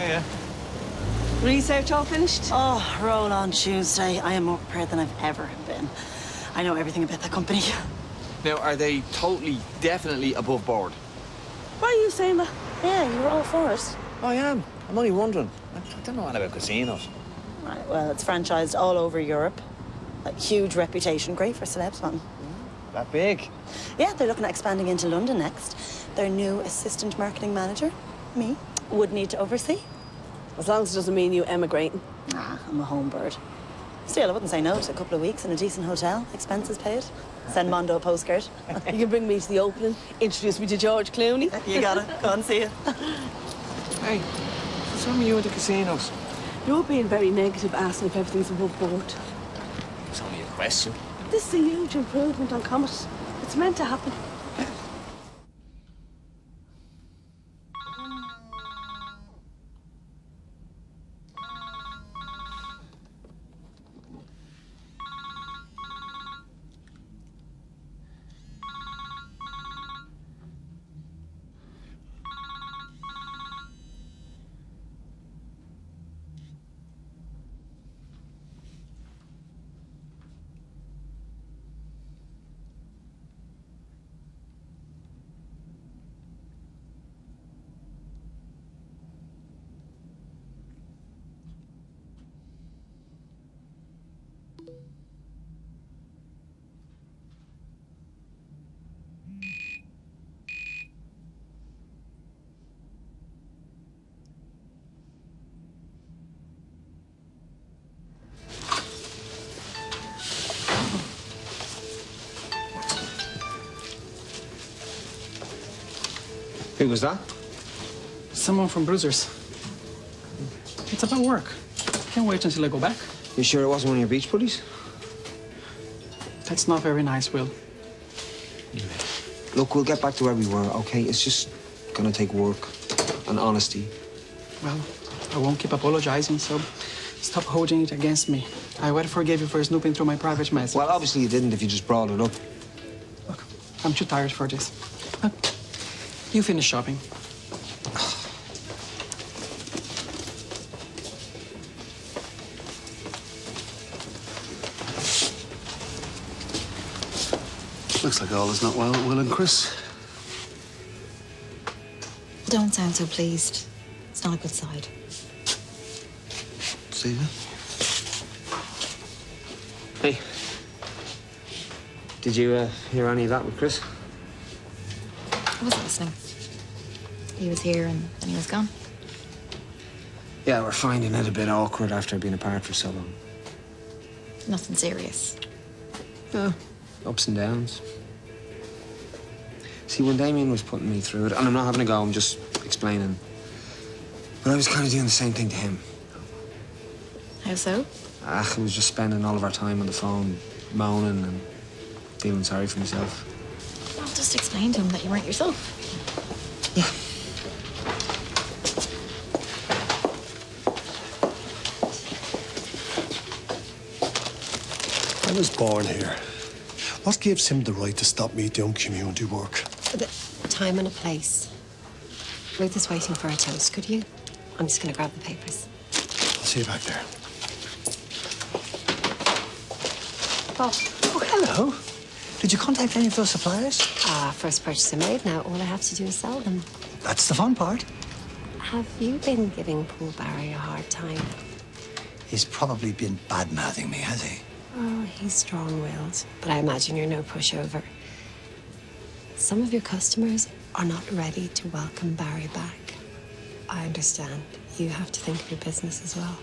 Yeah. Research all finished? Oh, roll on Tuesday. I am more prepared than I've ever been. I know everything about that company. Now, are they totally, definitely above board? Why are you saying that? Yeah, you were all for it. I am. I'm only wondering. I don't know anything about casinos. Right, well, it's franchised all over Europe. Like, huge reputation, great for celebs, man. That big? Yeah, they're looking at expanding into London next. Their new assistant marketing manager, me, would need to oversee. As long as it doesn't mean you emigrating. Ah, I'm a home bird. Still, I wouldn't say no to a couple of weeks in a decent hotel, expenses paid. Send Mondo a postcard. You can bring me to the opening, introduce me to George Clooney. You got it. Go and see it. Hey, what's wrong with you with the casinos? You're being very negative, asking if everything's above board. It's only a question. This is a huge improvement on Comet. It's meant to happen. Who was that? Someone from Bruisers. It's about work. Can't wait until I go back. You sure it wasn't one of your beach buddies? That's not very nice, Will. Look, we'll get back to where we were, okay? It's just gonna take work and honesty. Well, I won't keep apologizing, so stop holding it against me. I would forgive you for snooping through my private messages. Well, obviously you didn't if you just brought it up. Look, I'm too tired for this. Look, you finish shopping. Looks like all is not well at Will and Chris. Don't sound so pleased. It's not a good side. See ya. Hey. Did you hear any of that with Chris? I wasn't listening. He was here and then he was gone. Yeah, we're finding it a bit awkward after being apart for so long. Nothing serious. Yeah, ups and downs. See, when Damien was putting me through it, and I'm not having a go, I'm just explaining, but I was kind of doing the same thing to him. How so? It was just spending all of our time on the phone, moaning and feeling sorry for myself. Well, just explain to him that you weren't yourself. Yeah. I was born here. What gives him the right to stop me doing community work? The time and a place. Ruth is waiting for a toast. Could you? I'm just going to grab the papers. I'll see you back there. Oh, Hello. Did you contact any of those suppliers? first purchase I made. Now all I have to do is sell them. That's the fun part. Have you been giving Paul Barry a hard time? He's probably been bad-mouthing me, has he? Oh, he's strong-willed, but I imagine you're no pushover. Some of your customers are not ready to welcome Barry back. I understand. You have to think of your business as well.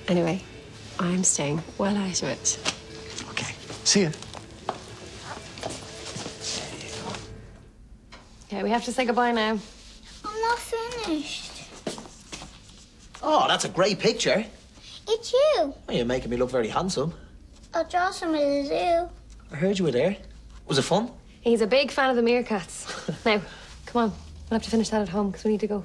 Anyway, I'm staying well out of it. Okay. See ya. Okay, we have to say goodbye now. I'm not finished. Oh, that's a great picture. It's you. Oh, you're making me look very handsome. I'll draw some at the zoo. I heard you were there. Was it fun? He's a big fan of the meerkats. Now, come on. We'll have to finish that at home because we need to go.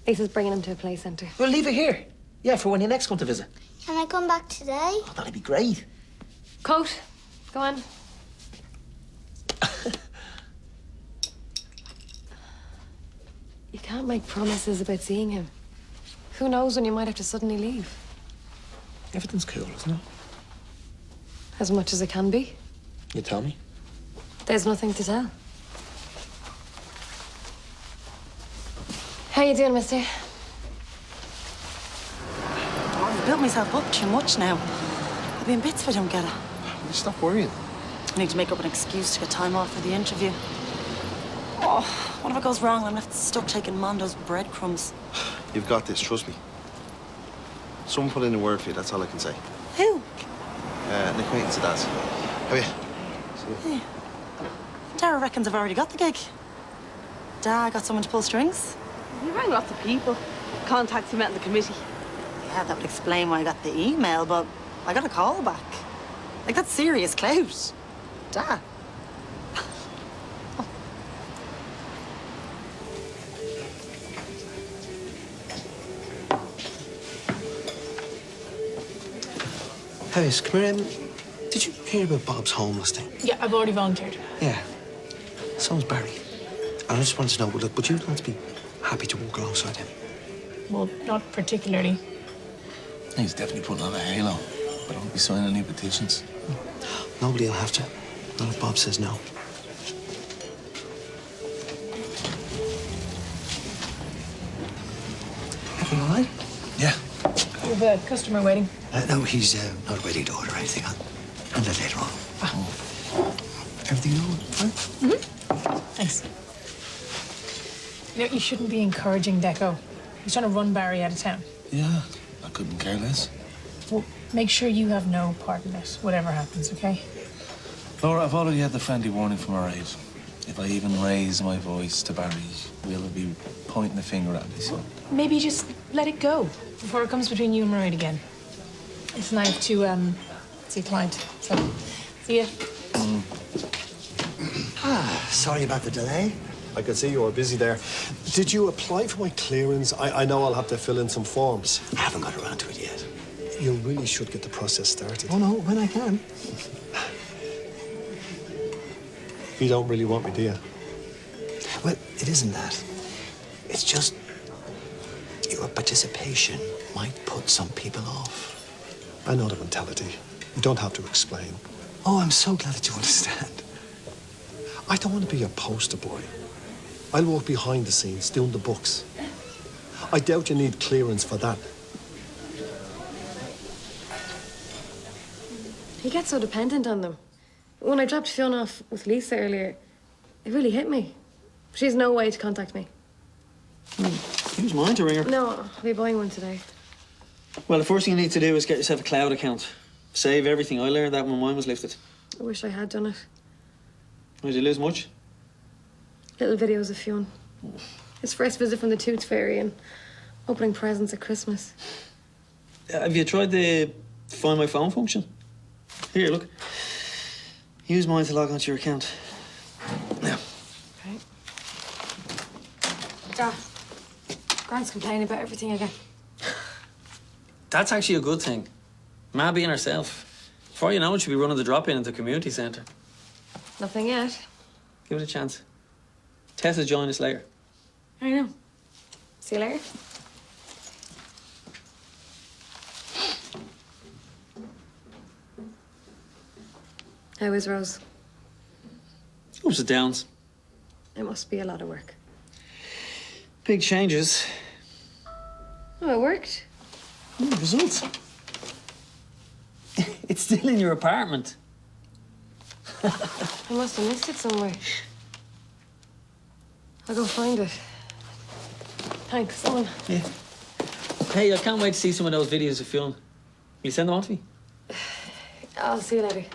Lisa's bringing him to a play centre. We'll leave it here. Yeah, for when you next come to visit. Can I come back today? Oh, that'd be great. Coat, go on. You can't make promises about seeing him. Who knows when you might have to suddenly leave? Everything's cool, isn't it? As much as it can be. You tell me. There's nothing to tell. How you doing, mister? Oh, I've built myself up too much now. I'll be in bits if I don't get it. Stop worrying. I need to make up an excuse to get time off for the interview. Oh, what if it goes wrong? I'm left stuck taking Mondo's breadcrumbs. You've got this, trust me. Someone put in a word for you, that's all I can say. Who? An acquaintance of Dad's. How are you? See you. Hey. Dara reckons I've already got the gig. Dad got someone to pull strings. He rang lots of people. Contacts he met in the committee. Yeah, that would explain why I got the email, but I got a call back. Like, that's serious clout. Dad. Harris, come here. Did you hear about Bob's homeless thing? Yeah, I've already volunteered. Yeah. So's Barry. And I just wanted to know, look, would you like to be happy to walk alongside him? Well, not particularly. He's definitely putting on a halo, but I won't be signing any petitions. Nobody will have to. Not if Bob says no. Everything all right? Yeah. We have a customer waiting. No, he's not ready to order anything. I'll let later on. Everything all right? Mm-hmm. Thanks. You know, you shouldn't be encouraging Deco. He's trying to run Barry out of town. Yeah, I couldn't care less. Well, make sure you have no part in it, whatever happens, okay? Laura, I've already had the friendly warning from our aide. If I even raise my voice to Barry, Will be pointing a finger at me, so... Maybe just let it go before it comes between you and Mairead again. Listen, I have to, see a client, so see ya. Sorry about the delay. I could see you were busy there. Did you apply for my clearance? I know I'll have to fill in some forms. I haven't got around to it yet. You really should get the process started. Oh, no, when I can. You don't really want me, do you? Well, it isn't that. It's just your participation might put some people off. I know the mentality. You don't have to explain. Oh, I'm so glad that you understand. I don't want to be a poster boy. I'll work behind the scenes, doing the books. I doubt you need clearance for that. He gets so dependent on them. When I dropped Fiona off with Lisa earlier, it really hit me. She has no way to contact me. Use mine to ring her. No, I'll be buying one today. Well, the first thing you need to do is get yourself a cloud account. Save everything. I learned that when mine was lifted. I wish I had done it. Did you lose much? Little videos of Fiona. His first visit from the Tooth Fairy and opening presents at Christmas. Have you tried the Find My Phone function? Here, look. Use mine to log onto your account. Now. Okay. Grant's complaining about everything again. That's actually a good thing. Ma being herself. Before you know it, she'll be running the drop-in at the community centre. Nothing yet. Give it a chance. Tessa join us later. I know. See you later. How is Rose? Ups and downs. It must be a lot of work. Big changes. Oh, it worked. Results. It's still in your apartment. I must have missed it somewhere. I'll go find it. Thanks, son. Yeah. Hey, I can't wait to see some of those videos of Fiona. Will you send them on to me? I'll see you later.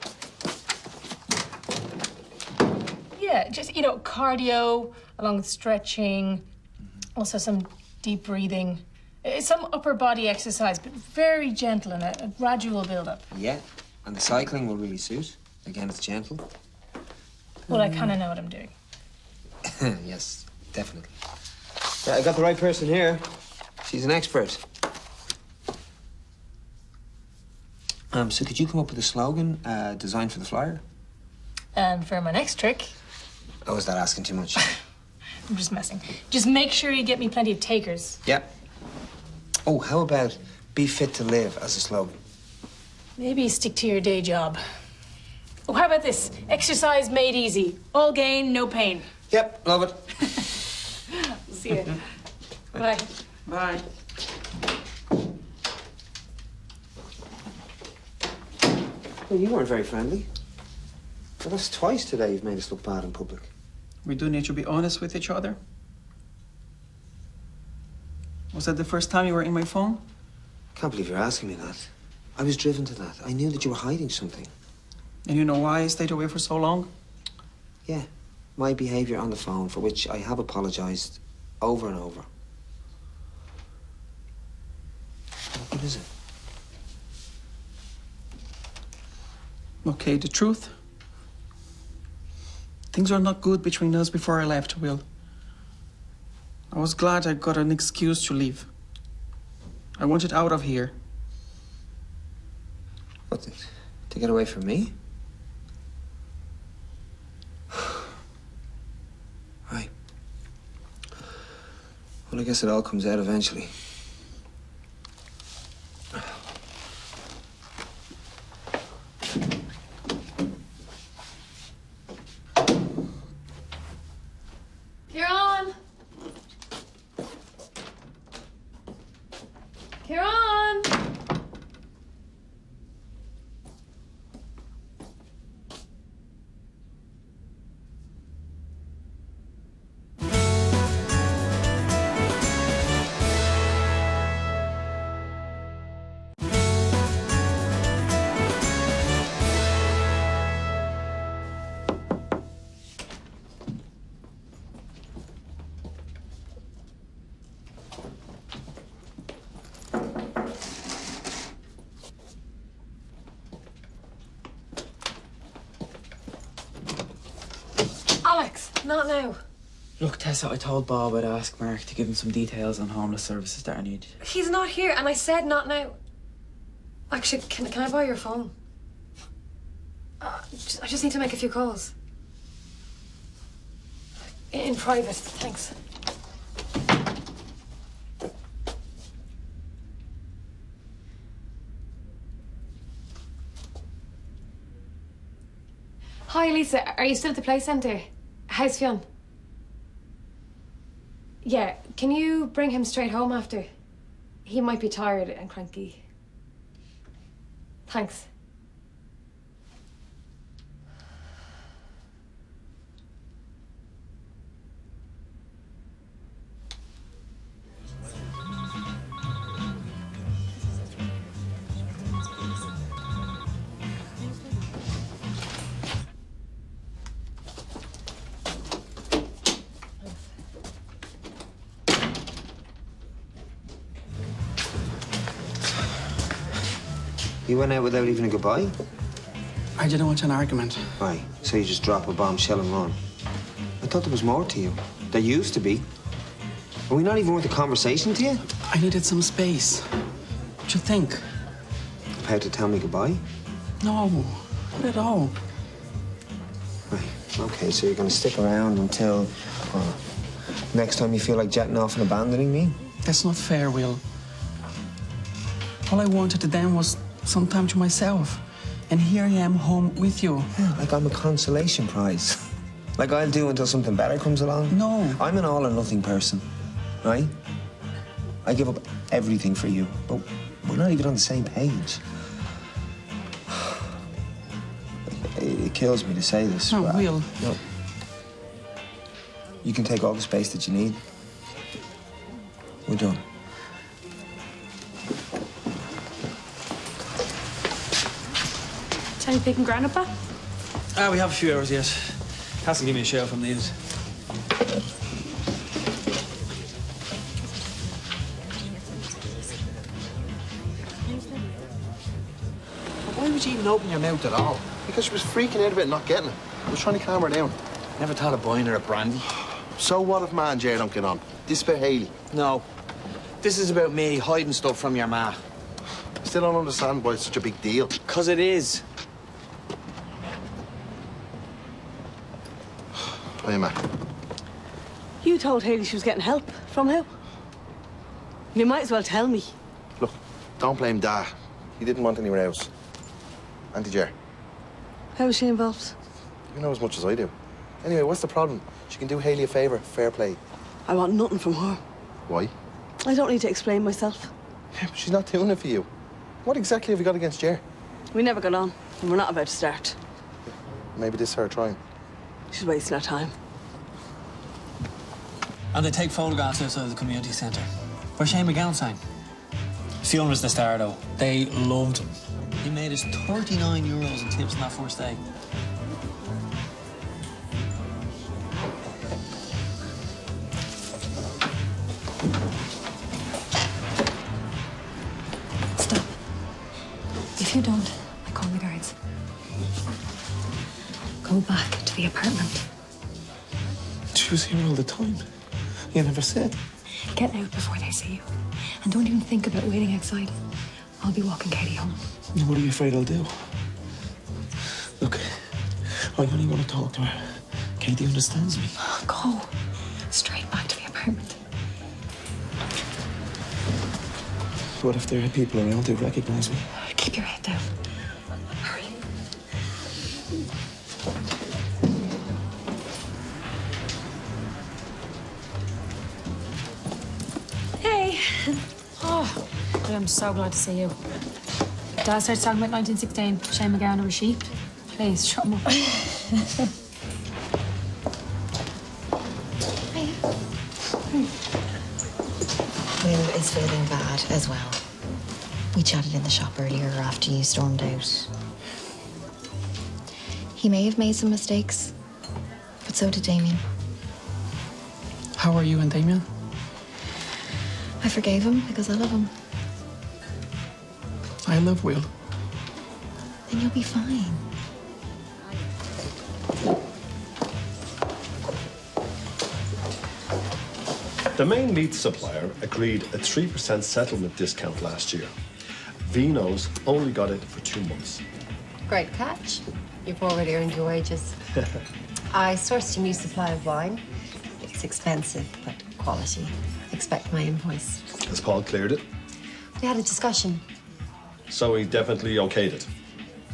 Yeah, just, you know, cardio, along with stretching, also some deep breathing. Some upper body exercise, but very gentle and a gradual build-up. Yeah, and the cycling will really suit. Again, it's gentle. Well, I kind of know what I'm doing. Yes, definitely. Yeah, I got the right person here. She's an expert. So could you come up with a slogan designed for the flyer? And for my next trick, Oh, is that asking too much? I'm just messing. Just make sure you get me plenty of takers. Yep. Oh, how about be fit to live as a slogan? Maybe stick to your day job. Oh, how about this? Exercise made easy. All gain, no pain. Yep, love it. See you. Bye. Bye. Well, you weren't very friendly. Well, that's twice today you've made us look bad in public. We do need to be honest with each other. Was that the first time you were in my phone? Can't believe you're asking me that. I was driven to that. I knew that you were hiding something. And you know why I stayed away for so long? Yeah, my behaviour on the phone, for which I have apologised over and over. What is it? Okay, the truth. Things are not good between us before I left, Will. I was glad I got an excuse to leave. I wanted out of here. What, to get away from me? Right. Well, I guess it all comes out eventually. Ciaran! Ciaran! Alex, not now. Look, Tessa, I told Bob I'd ask Mark to give him some details on homeless services that I need. He's not here, and I said not now. Actually, can I borrow your phone? I just need to make a few calls. In private, thanks. Hi, Lisa. Are you still at the play centre? How's Fionn? Yeah, can you bring him straight home after? He might be tired and cranky. Thanks. You went out without even a goodbye? I didn't want an argument. Right, so you just drop a bombshell and run. I thought there was more to you. There used to be. Are we not even worth a conversation to you? I needed some space. What you think? How to tell me goodbye? No, not at all. Right, okay, so you're gonna stick around until, next time you feel like jetting off and abandoning me? That's not fair, Will. All I wanted then was some time to myself. And here I am home with you. Yeah, like I'm a consolation prize. Like I'll do until something better comes along. No. I'm an all or nothing person, right? I give up everything for you, but we're not even on the same page. It kills me to say this. No, but Will. No. You can take all the space that you need. We're done. Time taking Grandpa? We have a few hours yet. Hasn't given me a shout if I'm needed. Why would you even open your mouth at all? Because she was freaking out about not getting it. I was trying to calm her down. Never thought of buying her a brandy. So what if Ma and Jay don't get on? This is about Hayley. No. This is about me hiding stuff from your ma. I still don't understand why it's such a big deal. 'Cause it is. Hey, Ma. You told Hayley she was getting help. From who? You might as well tell me. Look, don't blame Dad. He didn't want anywhere else. Auntie Ger, How was she involved? you know as much as I do. Anyway, what's the problem? She can do Hayley a favour. Fair play. I want nothing from her. Why? I don't need to explain myself. Yeah, but she's not doing it for you. What exactly have you got against Ger? We never got on, and we're not about to start. Maybe this is her trying. She's wasting our time. And they take photographs outside the community centre. For Shane McGowan sang. Fionn was the star, though. They loved him. He made us 39 euros in tips on that first day. Stop. If you don't, I call the guards. Go back to the apartment. She was here all the time. You never said. Get out before they see you. And don't even think about waiting outside. I'll be walking Katy home. What are you afraid I'll do? Look, I only want to talk to her. Katy understands me. Go. Straight back to the apartment. What if there are people around who recognize me? Keep your head down. Hurry. Hey. Oh, I'm so glad to see you. Dad starts talking about 1916, Shane McGowan and a sheep. Please, shut him up. Will is feeling bad as well. We chatted in the shop earlier after you stormed out. He may have made some mistakes, but so did Damien. How are you and Damien? I forgave him because I love him. I love Will. Then you'll be fine. The main meat supplier agreed a 3% settlement discount last year. Vino's only got it for 2 months. Great catch. You've already earned your wages. I sourced a new supply of wine. It's expensive, but quality. Expect my invoice. Has Paul cleared it? We had a discussion. So he definitely okayed it.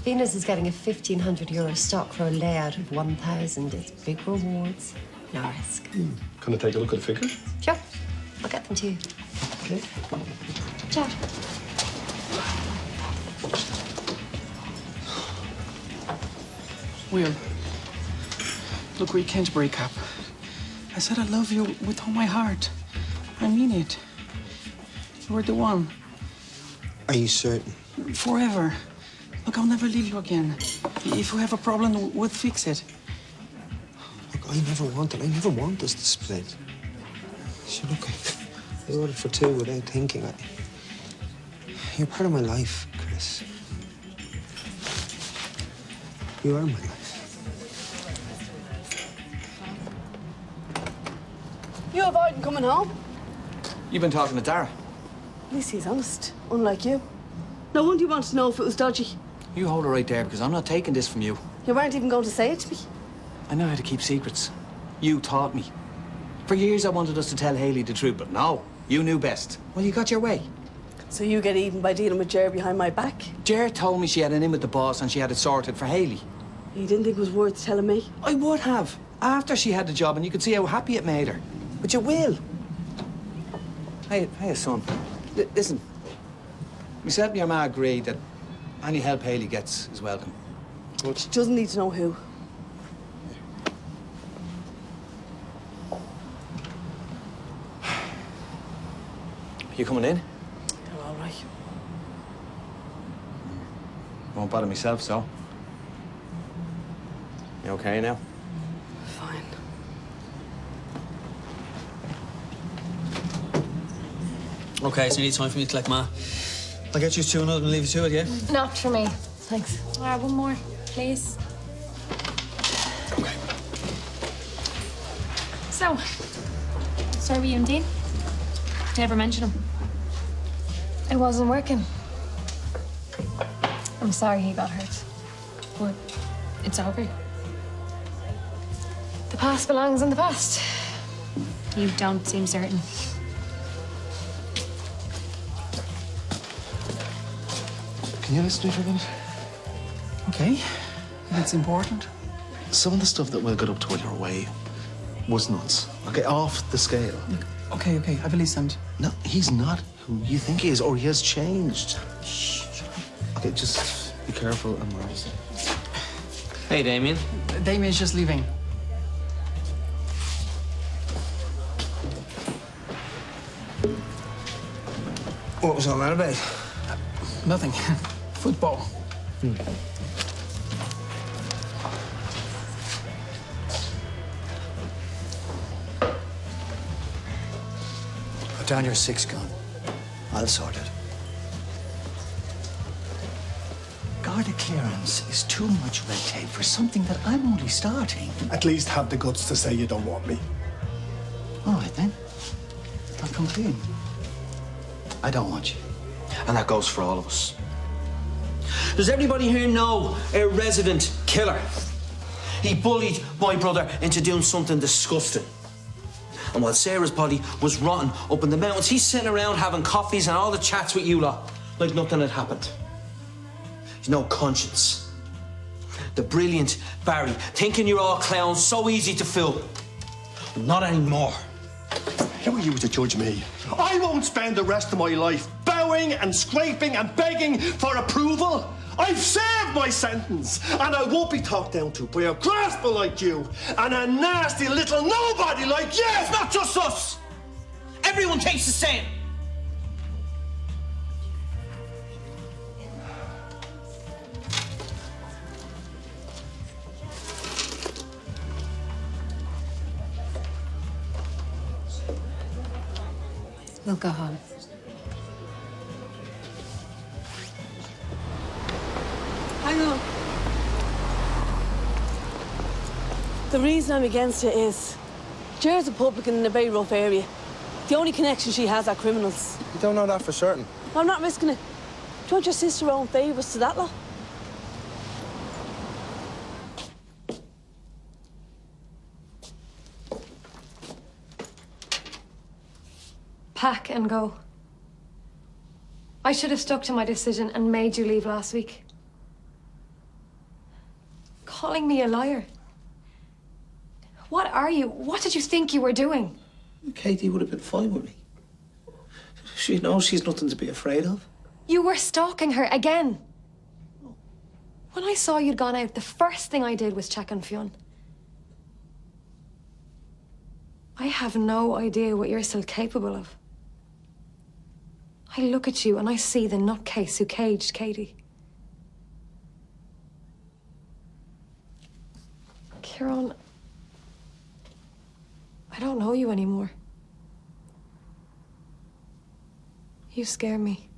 Venus is getting a €1,500 stock for a layout of 1,000. It's big rewards, no risk. Can I take a look at the figure? Sure. I'll get them to you. Okay. Ciao. Will, look, we can't break up. I said I love you with all my heart. I mean it. You were the one. Are you certain? Forever. Look, I'll never leave you again. If you have a problem, we'll fix it. Look, I never want us to split. See, look, I ordered for 2 without thinking. You're part of my life, Chris. You are my life. You avoiding coming home? You've been talking to Dara. At least he's honest, unlike you. No wonder you wanted to know if it was dodgy. You hold it right there, because I'm not taking this from you. You weren't even going to say it to me. I know how to keep secrets. You taught me. For years I wanted us to tell Hayley the truth, but no, you knew best. Well, you got your way. So you get even by dealing with Ger behind my back? Ger told me she had an in with the boss and she had it sorted for Hayley. You didn't think it was worth telling me? I would have, after she had the job, and you could see how happy it made her. But you will. Hey, son. Listen. Myself and your ma agreed that any help Hayley gets is welcome. Good. She doesn't need to know who. You coming in? You're all right. Won't bother myself, so. You okay now? Fine. Okay, so you need time for me to collect Ma. I'll get you 2 and leave you to it, yeah? Not for me. Thanks. One more, please. Okay. So, sorry, were you and Dean? Did you ever mention him? It wasn't working. I'm sorry he got hurt. But it's over. The past belongs in the past. You don't seem certain. Can you listen to me for a minute? Okay. It's important. Some of the stuff that Will got up to while you were away was nuts. Okay, off the scale. Okay, I've listened. No, he's not who you think he is, or he has changed. Shh. Okay, just be careful and wise. Hey, Damien. Damien's just leaving. What was all that about? Nothing. Football. Put down your six-gun. I'll sort it. Garda clearance is too much red tape for something that I'm only starting. At least have the guts to say you don't want me. All right, then. I'll come clean. I don't want you. And that goes for all of us. Does everybody here know a resident killer? He bullied my brother into doing something disgusting. And while Sarah's body was rotten up in the mountains, he's sitting around having coffees and all the chats with you lot like nothing had happened. He's no conscience. The brilliant Barry, thinking you're all clowns, so easy to fool. Not anymore. Who are you to judge me? I won't spend the rest of my life bowing and scraping and begging for approval. I've served my sentence, and I won't be talked down to by a grasper like you and a nasty little nobody like you! It's not just us! Everyone thinks the same! We'll go home. Hang on. The reason I'm against it is Jared's a publican in a very rough area. The only connection she has are criminals. You don't know that for certain. I'm not risking it. Do you want your sister own favours to that lot? Pack and go. I should have stuck to my decision and made you leave last week. Calling me a liar. What are you? What did you think you were doing? Katy would have been fine with me. She knows she's nothing to be afraid of. You were stalking her again. When I saw you'd gone out, the first thing I did was check on Fionn. I have no idea what you're still capable of. I look at you and I see the nutcase who caged Katy. Ciaran, I don't know you anymore. You scare me.